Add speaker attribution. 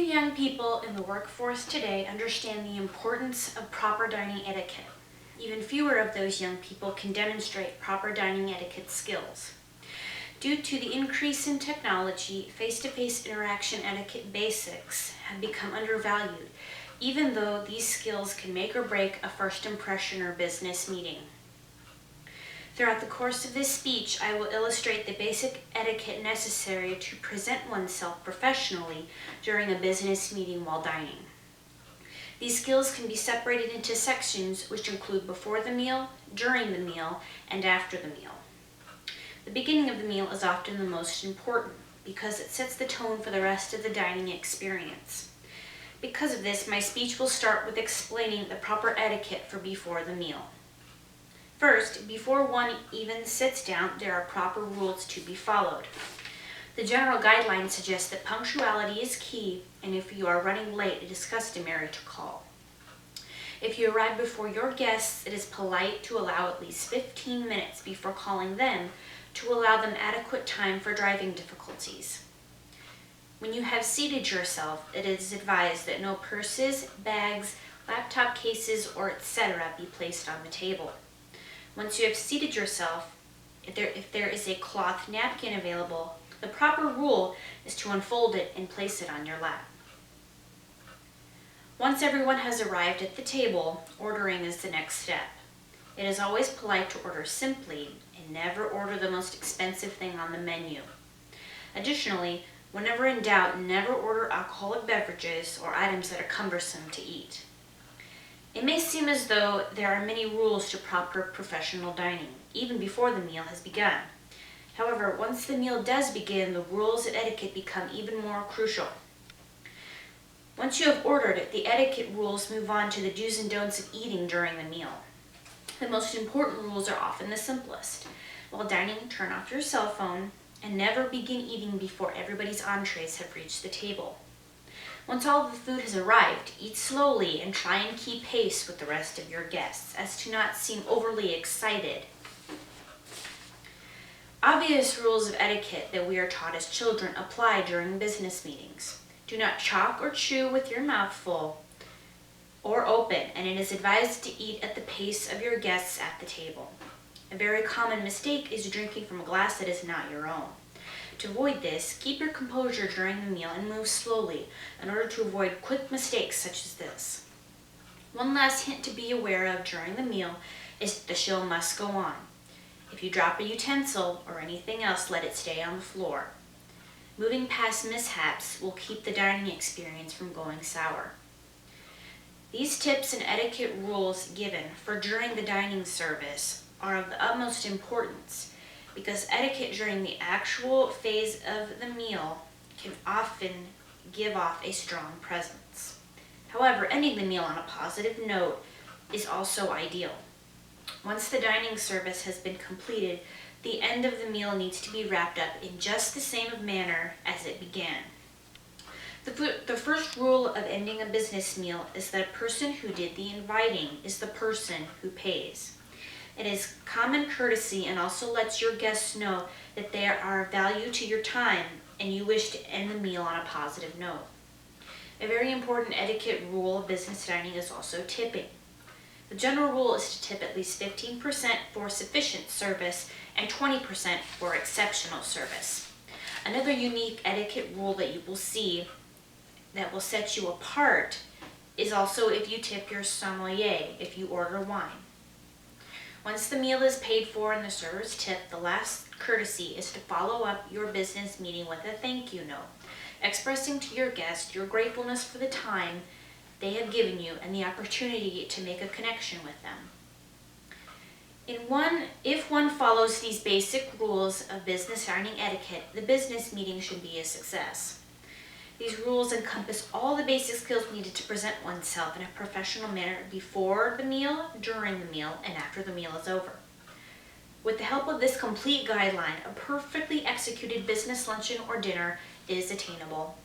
Speaker 1: young people in the workforce today understand the importance of proper dining etiquette. Even fewer of those young people can demonstrate proper dining etiquette skills. Due to the increase in technology, face-to-face interaction etiquette basics have become undervalued, even though these skills can make or break a first impression or business meeting. Throughout the course of this speech, I will illustrate the basic etiquette necessary to present oneself professionally during a business meeting while dining. These skills can be separated into sections which include before the meal, during the meal, and after the meal. The beginning of the meal is often the most important because it sets the tone for the rest of the dining experience. Because of this, my speech will start with explaining the proper etiquette for before the meal. First, before one even sits down, there are proper rules to be followed. The general guidelines suggest that punctuality is key, and if you are running late, it is customary to call. If you arrive before your guests, it is polite to allow at least 15 minutes before calling them to allow them adequate time for driving difficulties. When you have seated yourself, it is advised that no purses, bags, laptop cases, or etc. be placed on the table. Once you have seated yourself, if there is a cloth napkin available, the proper rule is to unfold it and place it on your lap. Once everyone has arrived at the table, ordering is the next step. It is always polite to order simply and never order the most expensive thing on the menu. Additionally, whenever in doubt, never order alcoholic beverages or items that are cumbersome to eat. It may seem as though there are many rules to proper professional dining, even before the meal has begun. However, once the meal does begin, the rules of etiquette become even more crucial. Once you have ordered, the etiquette rules move on to the do's and don'ts of eating during the meal. The most important rules are often the simplest. While dining, turn off your cell phone and never begin eating before everybody's entrees have reached the table. Once all of the food has arrived, eat slowly and try and keep pace with the rest of your guests as to not seem overly excited. Obvious rules of etiquette that we are taught as children apply during business meetings. Do not talk or chew with your mouth full or open, and it is advised to eat at the pace of your guests at the table. A very common mistake is drinking from a glass that is not your own. To avoid this, keep your composure during the meal and move slowly in order to avoid quick mistakes such as this. One last hint to be aware of during the meal is that the show must go on. If you drop a utensil or anything else, let it stay on the floor. Moving past mishaps will keep the dining experience from going sour. These tips and etiquette rules given for during the dining service are of the utmost importance, because etiquette during the actual phase of the meal can often give off a strong presence. However, ending the meal on a positive note is also ideal. Once the dining service has been completed, the end of the meal needs to be wrapped up in just the same manner as it began. The first rule of ending a business meal is that a person who did the inviting is the person who pays. It is common courtesy and also lets your guests know that they are of value to your time and you wish to end the meal on a positive note. A very important etiquette rule of business dining is also tipping. The general rule is to tip at least 15% for sufficient service and 20% for exceptional service. Another unique etiquette rule that you will see that will set you apart is also if you tip your sommelier if you order wine. Once the meal is paid for and the server's tip, the last courtesy is to follow up your business meeting with a thank you note, expressing to your guest your gratefulness for the time they have given you and the opportunity to make a connection with them. If one follows these basic rules of business dining etiquette, the business meeting should be a success. These rules encompass all the basic skills needed to present oneself in a professional manner before the meal, during the meal, and after the meal is over. With the help of this complete guideline, a perfectly executed business luncheon or dinner is attainable.